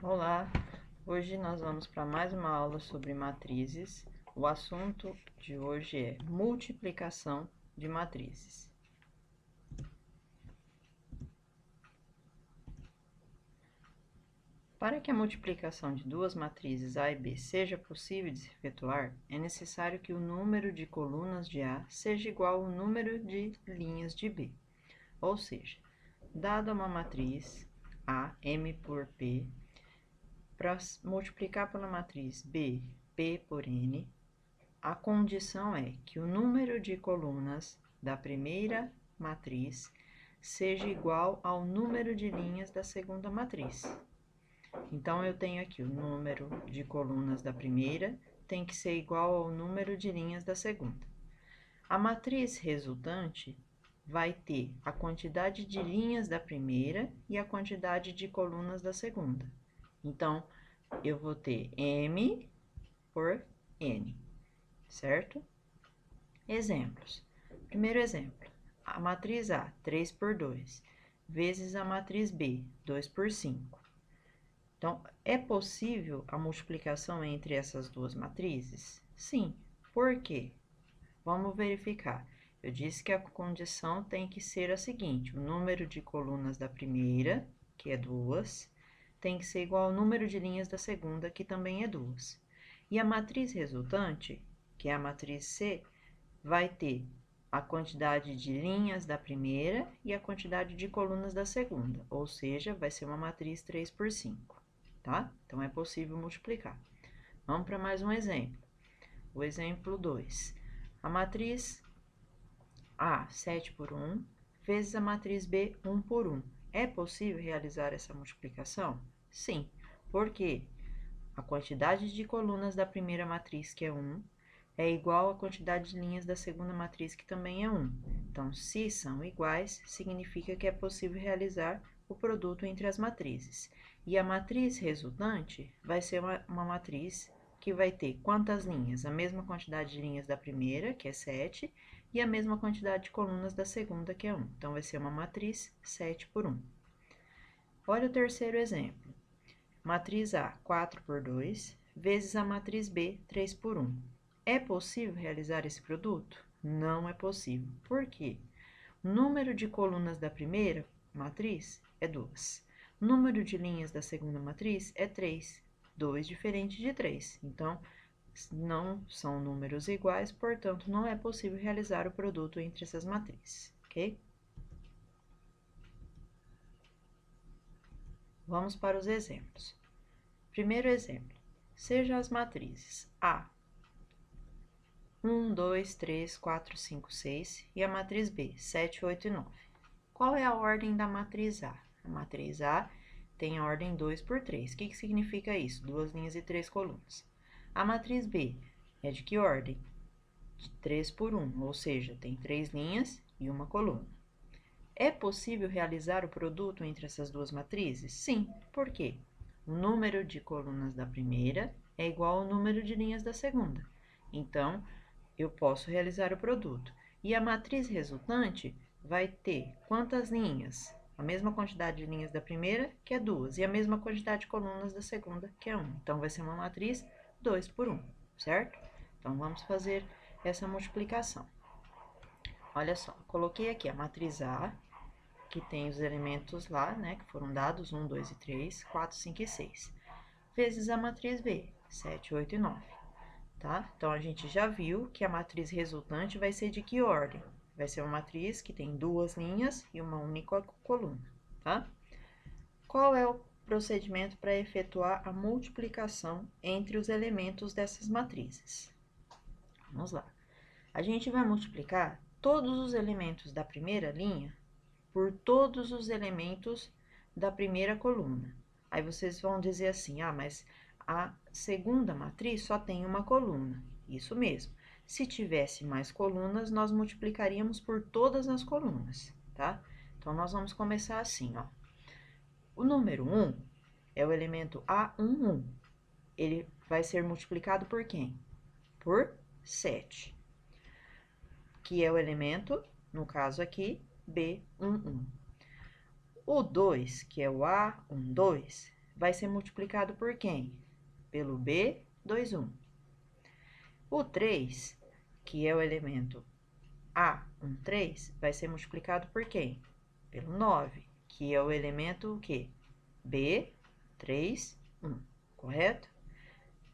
Olá, hoje nós vamos para mais uma aula sobre matrizes. O assunto de hoje é multiplicação de matrizes. Para que a multiplicação de duas matrizes A e B seja possível de se efetuar, é necessário que o número de colunas de A seja igual ao número de linhas de B. Ou seja, dada uma matriz A, M por P, para multiplicar pela matriz B, P por N, a condição é que o número de colunas da primeira matriz seja igual ao número de linhas da segunda matriz. Então, eu tenho aqui o número de colunas da primeira tem que ser igual ao número de linhas da segunda. A matriz resultante vai ter a quantidade de linhas da primeira e a quantidade de colunas da segunda. Então, eu vou ter M por N, certo? Exemplos. Primeiro exemplo, a matriz A, 3 por 2, vezes a matriz B, 2 por 5. Então, é possível a multiplicação entre essas duas matrizes? Sim. Por quê? Vamos verificar. Eu disse que a condição tem que ser a seguinte: o número de colunas da primeira, que é 2, tem que ser igual ao número de linhas da segunda, que também é 2. E a matriz resultante, que é a matriz C, vai ter a quantidade de linhas da primeira e a quantidade de colunas da segunda, ou seja, vai ser uma matriz 3 por 5, tá? Então, é possível multiplicar. Vamos para mais um exemplo. O exemplo 2. A matriz A, 7 por 1, vezes a matriz B, 1 por 1. É possível realizar essa multiplicação? Sim, porque a quantidade de colunas da primeira matriz, que é 1, é igual à quantidade de linhas da segunda matriz, que também é 1. Então, se são iguais, significa que é possível realizar o produto entre as matrizes. E a matriz resultante vai ser uma matriz que vai ter quantas linhas? A mesma quantidade de linhas da primeira, que é 7, e a mesma quantidade de colunas da segunda, que é 1. Então, vai ser uma matriz 7 por 1. Olha o terceiro exemplo. Matriz A, 4 por 2, vezes a matriz B, 3 por 1. É possível realizar esse produto? Não é possível. Por quê? O número de colunas da primeira matriz é 2. O número de linhas da segunda matriz é 3. 2 diferente de 3. Então, não são números iguais, portanto, não é possível realizar o produto entre essas matrizes, ok? Vamos para os exemplos. Primeiro exemplo. Seja as matrizes A, 1, 2, 3, 4, 5, 6 e a matriz B, 7, 8 e 9. Qual é a ordem da matriz A? A matriz A tem a ordem 2 por 3. O que significa isso? 2 linhas e 3 colunas. A matriz B é de que ordem? De 3 por 1, ou seja, tem 3 linhas e uma coluna. É possível realizar o produto entre essas duas matrizes? Sim. Por quê? O número de colunas da primeira é igual ao número de linhas da segunda. Então, eu posso realizar o produto. E a matriz resultante vai ter quantas linhas? A mesma quantidade de linhas da primeira, que é 2, e a mesma quantidade de colunas da segunda, que é 1. Então, vai ser uma matriz 2 por 1, certo? Então, vamos fazer essa multiplicação. Olha só, coloquei aqui a matriz A, que tem os elementos lá, né, que foram dados, 1, 2 e 3, 4, 5 e 6, vezes a matriz B, 7, 8 e 9, tá? Então, a gente já viu que a matriz resultante vai ser de que ordem? Vai ser uma matriz que tem duas linhas e uma única coluna, tá? Qual é o procedimento para efetuar a multiplicação entre os elementos dessas matrizes? Vamos lá. A gente vai multiplicar todos os elementos da primeira linha por todos os elementos da primeira coluna. Aí vocês vão dizer assim: ah, mas a segunda matriz só tem uma coluna. Isso mesmo. Se tivesse mais colunas, nós multiplicaríamos por todas as colunas, tá? Então, nós vamos começar assim, ó. O número 1 é o elemento A11. Ele vai ser multiplicado por quem? Por 7, que é o elemento, no caso aqui, B11. O 2, que é o A12, vai ser multiplicado por quem? Pelo B21. O 3, que é o elemento A13, vai ser multiplicado por quem? Pelo 9, que é o elemento o quê? B31, correto?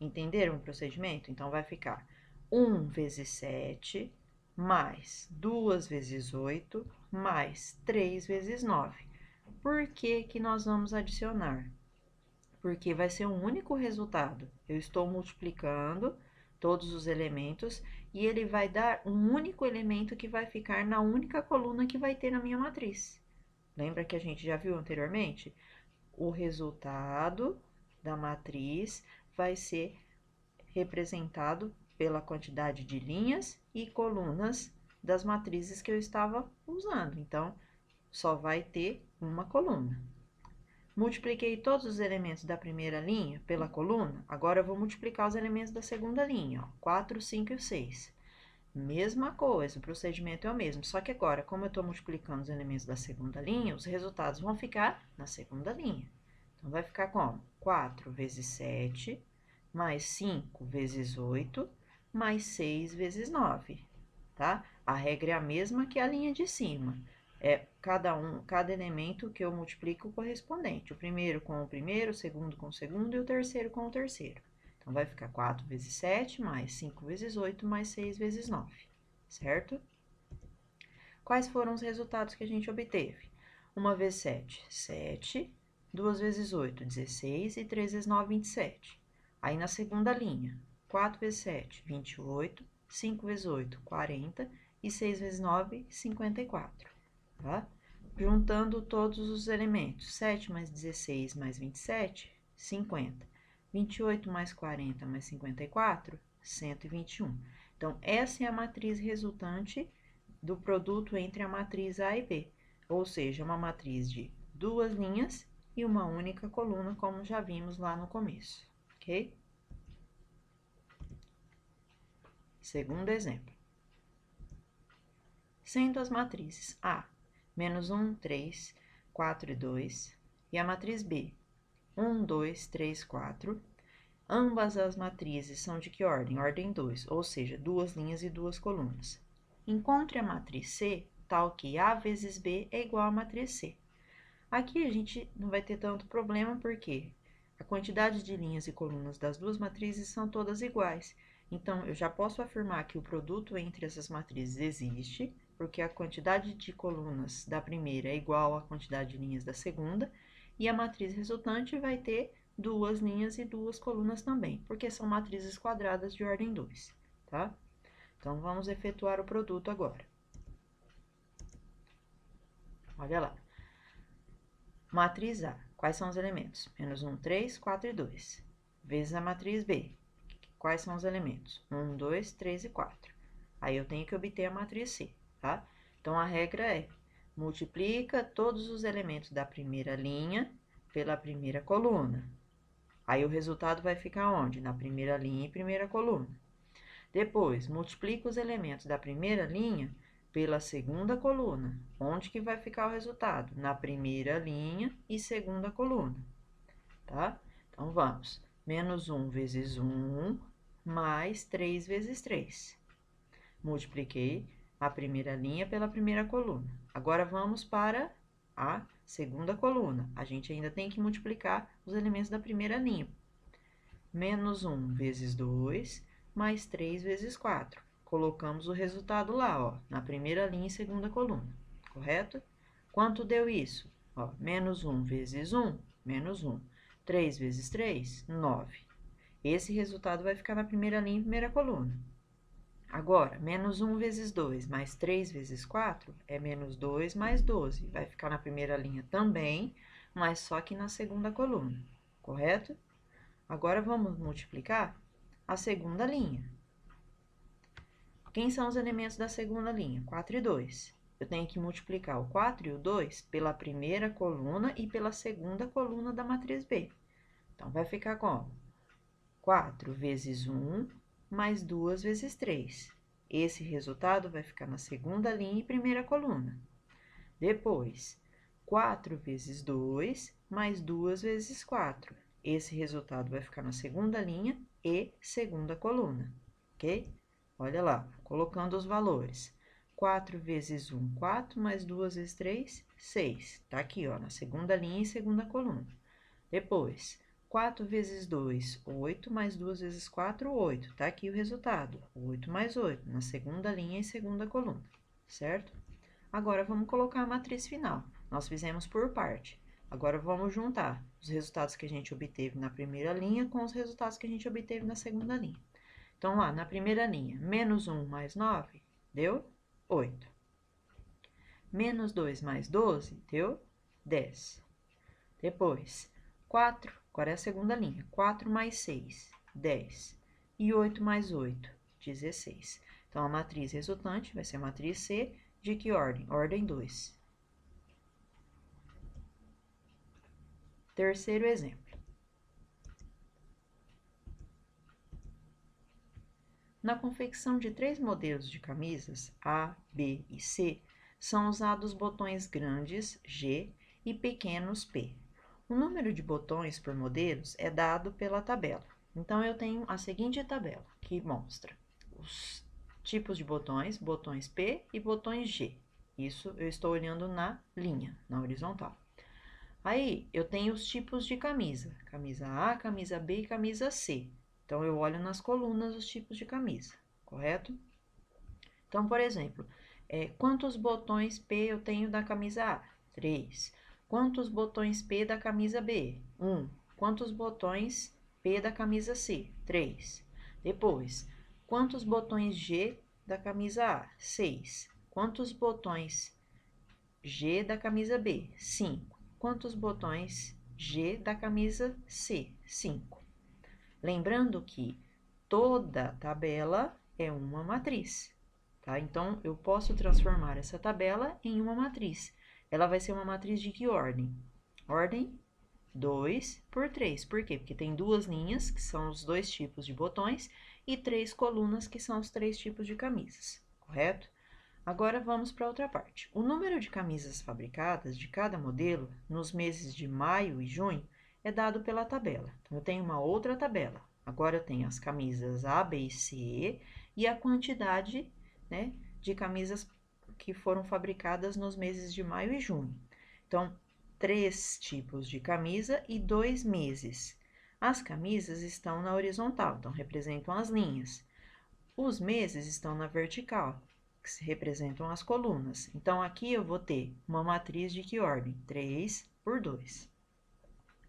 Entenderam o procedimento? Então, vai ficar 1 vezes 7, mais 2 vezes 8, mais 3 vezes 9. Por que que nós vamos adicionar? Porque vai ser um único resultado. Eu estou multiplicando todos os elementos e ele vai dar um único elemento que vai ficar na única coluna que vai ter na minha matriz. Lembra que a gente já viu anteriormente? O resultado da matriz vai ser representado pela quantidade de linhas e colunas das matrizes que eu estava usando. Então, só vai ter uma coluna. Multipliquei todos os elementos da primeira linha pela coluna, agora eu vou multiplicar os elementos da segunda linha, ó, 4, 5 e 6. Mesma coisa, o procedimento é o mesmo, só que agora, como eu estou multiplicando os elementos da segunda linha, os resultados vão ficar na segunda linha. Então, vai ficar como? 4 vezes 7, mais 5 vezes 8, mais 6 vezes 9, tá? A regra é a mesma que a linha de cima. É cada elemento que eu multiplico o correspondente. O primeiro com o primeiro, o segundo com o segundo e o terceiro com o terceiro. Então, vai ficar 4 vezes 7, mais 5 vezes 8, mais 6 vezes 9, certo? Quais foram os resultados que a gente obteve? 1 vezes 7, 7. 2 vezes 8, 16. E 3 vezes 9, 27. Aí, na segunda linha, 4 vezes 7, 28. 5 vezes 8, 40. E 6 vezes 9, 54. Tá? Juntando todos os elementos, 7 mais 16 mais 27, 50. 28 mais 40 mais 54, 121. Então, essa é a matriz resultante do produto entre a matriz A e B, ou seja, uma matriz de duas linhas e uma única coluna, como já vimos lá no começo, ok? Segundo exemplo. Sendo as matrizes A, menos 1, 3, 4 e 2, e a matriz B, 1, 2, 3, 4, ambas as matrizes são de que ordem? Ordem 2, ou seja, duas linhas e duas colunas. Encontre a matriz C, tal que A vezes B é igual à matriz C. Aqui a gente não vai ter tanto problema, porque a quantidade de linhas e colunas das duas matrizes são todas iguais. Então, eu já posso afirmar que o produto entre essas matrizes existe, porque a quantidade de colunas da primeira é igual à quantidade de linhas da segunda, e a matriz resultante vai ter duas linhas e duas colunas também, porque são matrizes quadradas de ordem 2, tá? Então, vamos efetuar o produto agora. Olha lá. Matriz A, quais são os elementos? Menos 1, 3, 4 e 2. Vezes a matriz B, quais são os elementos? 1, 2, 3 e 4. Aí, eu tenho que obter a matriz C, tá? Então, a regra é, multiplica todos os elementos da primeira linha pela primeira coluna. Aí, o resultado vai ficar onde? Na primeira linha e primeira coluna. Depois, multiplica os elementos da primeira linha pela segunda coluna. Onde que vai ficar o resultado? Na primeira linha e segunda coluna, tá? Então, vamos. Menos 1 vezes 1, mais 3 vezes 3. Multipliquei a primeira linha pela primeira coluna. Agora, vamos para a segunda coluna. A gente ainda tem que multiplicar os elementos da primeira linha. Menos 1 vezes 2, mais 3 vezes 4. Colocamos o resultado lá, ó, na primeira linha e segunda coluna, correto? Quanto deu isso? Ó, menos 1 vezes 1, menos 1. 3 vezes 3, 9. Esse resultado vai ficar na primeira linha e primeira coluna. Agora, menos 1 vezes 2, mais 3 vezes 4, é menos 2 mais 12. Vai ficar na primeira linha também, mas só que na segunda coluna, correto? Agora, vamos multiplicar a segunda linha. Quem são os elementos da segunda linha? 4 e 2. Eu tenho que multiplicar o 4 e o 2 pela primeira coluna e pela segunda coluna da matriz B. Então, vai ficar como? 4 vezes 1, mais 2 vezes 3. Esse resultado vai ficar na segunda linha e primeira coluna. Depois, 4 vezes 2, mais 2 vezes 4. Esse resultado vai ficar na segunda linha e segunda coluna, ok? Olha lá, colocando os valores. 4 vezes 1, 4, mais 2 vezes 3, 6. Tá aqui, ó, na segunda linha e segunda coluna. Depois, 4 vezes 2, 8, mais 2 vezes 4, 8. Tá aqui o resultado, 8 mais 8, na segunda linha e segunda coluna, certo? Agora, vamos colocar a matriz final. Nós fizemos por parte. Agora, vamos juntar os resultados que a gente obteve na primeira linha com os resultados que a gente obteve na segunda linha. Então, lá, na primeira linha, menos 1 mais 9, deu 8. Menos 2 mais 12, deu 10. Depois, 4, agora é a segunda linha, 4 mais 6, 10. E 8 mais 8, 16. Então, a matriz resultante vai ser a matriz C, de que ordem? Ordem 2. Terceiro exemplo. Na confecção de 3 modelos de camisas, A, B e C, são usados botões grandes, G, e pequenos, P. O número de botões por modelos é dado pela tabela. Então, eu tenho a seguinte tabela, que mostra os tipos de botões, botões P e botões G. Isso eu estou olhando na linha, na horizontal. Aí, eu tenho os tipos de camisa, camisa A, camisa B e camisa C. Então, eu olho nas colunas os tipos de camisa, correto? Então, por exemplo, quantos botões P eu tenho da camisa A? 3. Quantos botões P da camisa B? 1. Quantos botões P da camisa C? 3. Depois, quantos botões G da camisa A? 6. Quantos botões G da camisa B? 5. Quantos botões G da camisa C? 5. Lembrando que toda tabela é uma matriz, tá? Então, eu posso transformar essa tabela em uma matriz. Ela vai ser uma matriz de que ordem? Ordem 2 por 3. Por quê? Porque tem 2 linhas, que são os 2 tipos de botões, e 3 colunas, que são os 3 tipos de camisas, correto? Agora, vamos para outra parte. O número de camisas fabricadas de cada modelo nos meses de maio e junho é dado pela tabela. Então, eu tenho uma outra tabela. Agora, eu tenho as camisas A, B e C e a quantidade, né, de camisas que foram fabricadas nos meses de maio e junho. Então, 3 tipos de camisa e 2 meses. As camisas estão na horizontal, então representam as linhas. Os meses estão na vertical, que representam as colunas. Então, aqui eu vou ter uma matriz de que ordem? 3 por 2.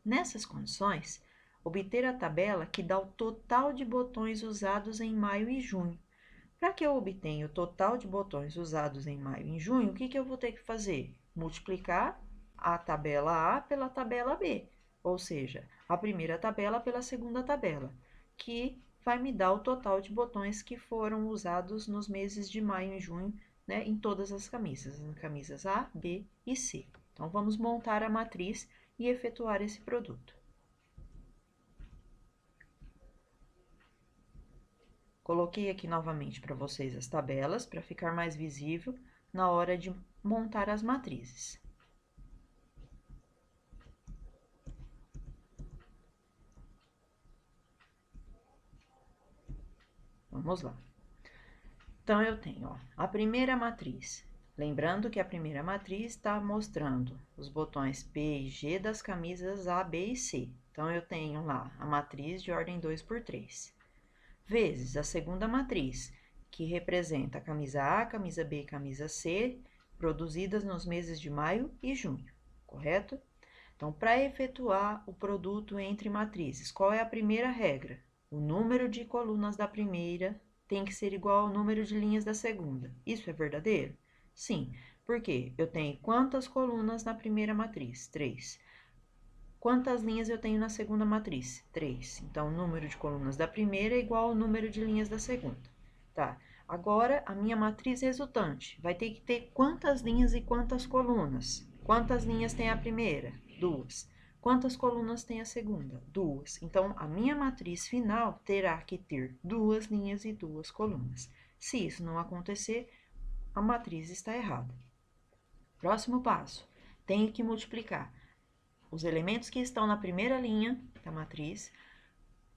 Nessas condições, obter a tabela que dá o total de botões usados em maio e junho. Para que eu obtenha o total de botões usados em maio e em junho, o que eu vou ter que fazer? Multiplicar a tabela A pela tabela B, ou seja, a primeira tabela pela segunda tabela, que vai me dar o total de botões que foram usados nos meses de maio e junho, né, em todas as camisas, nas camisas A, B e C. Então, vamos montar a matriz e efetuar esse produto. Coloquei aqui novamente para vocês as tabelas, para ficar mais visível na hora de montar as matrizes. Vamos lá. Então, eu tenho, ó, a primeira matriz. Lembrando que a primeira matriz está mostrando os botões P e G das camisas A, B e C. Então, eu tenho lá a matriz de ordem 2 por 3. Vezes a segunda matriz, que representa a camisa A, camisa B e camisa C, produzidas nos meses de maio e junho, correto? Então, para efetuar o produto entre matrizes, qual é a primeira regra? O número de colunas da primeira tem que ser igual ao número de linhas da segunda. Isso é verdadeiro? Sim, porque eu tenho quantas colunas na primeira matriz? 3. Quantas linhas eu tenho na segunda matriz? 3. Então, o número de colunas da primeira é igual ao número de linhas da segunda. Tá. Agora, a minha matriz resultante vai ter que ter quantas linhas e quantas colunas? Quantas linhas tem a primeira? 2. Quantas colunas tem a segunda? 2. Então, a minha matriz final terá que ter 2 linhas e 2 colunas. Se isso não acontecer, a matriz está errada. Próximo passo, tenho que multiplicar os elementos que estão na primeira linha da matriz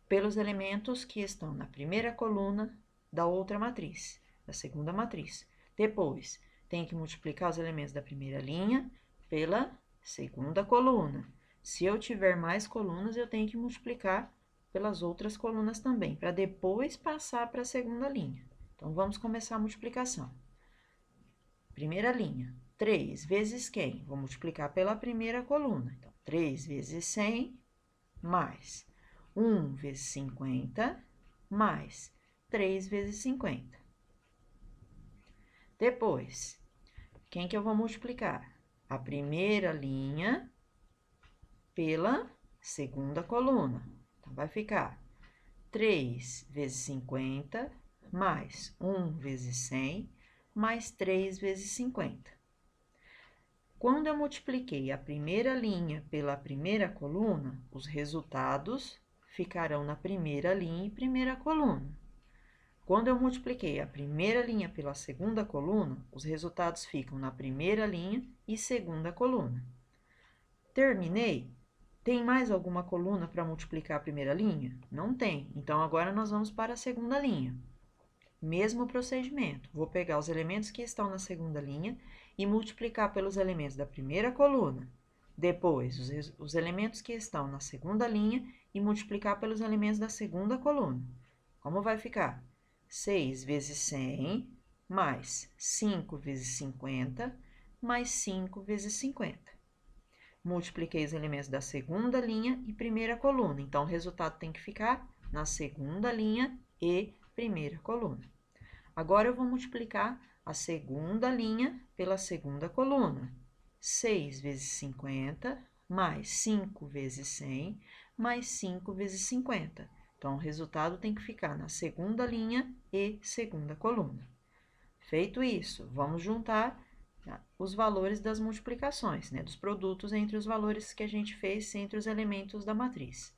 pelos elementos que estão na primeira coluna da outra matriz, da segunda matriz. Depois, tem que multiplicar os elementos da primeira linha pela segunda coluna. Se eu tiver mais colunas, eu tenho que multiplicar pelas outras colunas também, para depois passar para a segunda linha. Então, vamos começar a multiplicação. Primeira linha, 3 vezes quem? Vou multiplicar pela primeira coluna. Então, 3 vezes 100, mais 1 vezes 50, mais 3 vezes 50. Depois, quem que eu vou multiplicar? A primeira linha pela segunda coluna. Então, vai ficar 3 vezes 50, mais 1 vezes 100, mais 3 vezes 50. Quando eu multipliquei a primeira linha pela primeira coluna, os resultados ficarão na primeira linha e primeira coluna. Quando eu multipliquei a primeira linha pela segunda coluna, os resultados ficam na primeira linha e segunda coluna. Terminei? Tem mais alguma coluna para multiplicar a primeira linha? Não tem. Então, agora nós vamos para a segunda linha. Mesmo procedimento. Vou pegar os elementos que estão na segunda linha e multiplicar pelos elementos da primeira coluna. Depois, os elementos que estão na segunda linha e multiplicar pelos elementos da segunda coluna. Como vai ficar? 6 vezes 100, mais 5 vezes 50, mais 5 vezes 50. Multipliquei os elementos da segunda linha e primeira coluna. Então, o resultado tem que ficar na segunda linha e primeira coluna. Agora, eu vou multiplicar a segunda linha pela segunda coluna. 6 vezes 50, mais 5 vezes 100, mais 5 vezes 50. Então, o resultado tem que ficar na segunda linha e segunda coluna. Feito isso, vamos juntar os valores das multiplicações, dos produtos entre os valores que a gente fez entre os elementos da matriz.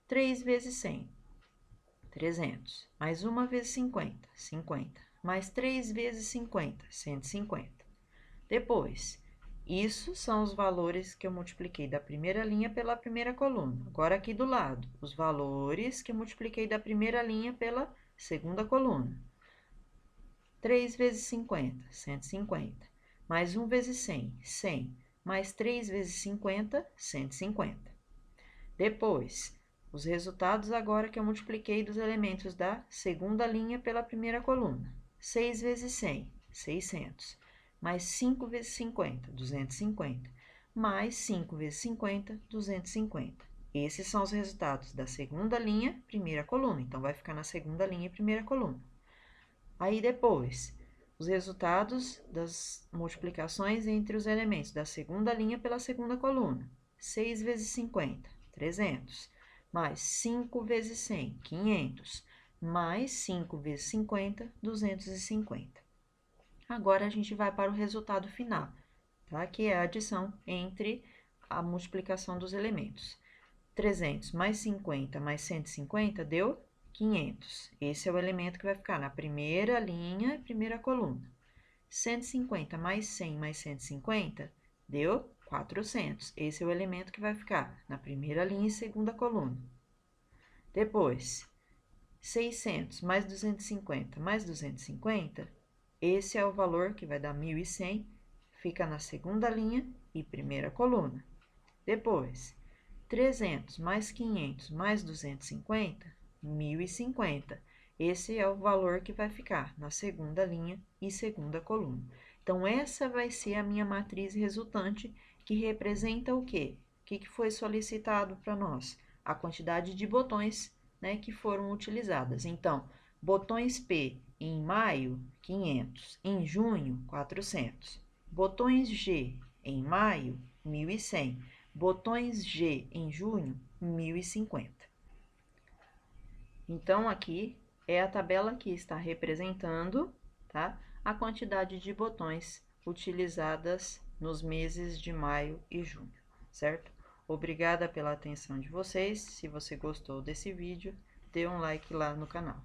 3 vezes 100, 300. Mais 1 vezes 50, 50. Mais 3 vezes 50, 150. Depois, isso são os valores que eu multipliquei da primeira linha pela primeira coluna. Agora, aqui do lado, os valores que eu multipliquei da primeira linha pela segunda coluna. 3 vezes 50, 150. Mais 1 vezes 100, 100. Mais 3 vezes 50, 150. Depois, os resultados agora que eu multipliquei dos elementos da segunda linha pela primeira coluna. 6 vezes 100, 600. Mais 5 vezes 50, 250. Mais 5 vezes 50, 250. Esses são os resultados da segunda linha, primeira coluna. Então, vai ficar na segunda linha e primeira coluna. Aí, depois, os resultados das multiplicações entre os elementos da segunda linha pela segunda coluna. 6 vezes 50, 300. Mais 5 vezes 100, 500. Mais 5 vezes 50, 250. Agora, a gente vai para o resultado final, tá? Que é a adição entre a multiplicação dos elementos. 300 mais 50 mais 150 deu 500. Esse é o elemento que vai ficar na primeira linha e primeira coluna. 150 mais 100 mais 150 deu 400. Esse é o elemento que vai ficar na primeira linha e segunda coluna. Depois, 600 mais 250 mais 250, esse é o valor que vai dar 1.100, fica na segunda linha e primeira coluna. Depois, 300 mais 500 mais 250, 1.050. Esse é o valor que vai ficar na segunda linha e segunda coluna. Então, essa vai ser a minha matriz resultante, que representa o quê? O que foi solicitado para nós? A quantidade de botões, que foram utilizadas. Então, botões P em maio, 500. Em junho, 400. Botões G em maio, 1.100. Botões G em junho, 1.050. Então, aqui é a tabela que está representando, tá? A quantidade de botões utilizadas nos meses de maio e junho, certo? Obrigada pela atenção de vocês. Se você gostou desse vídeo, dê um like lá no canal.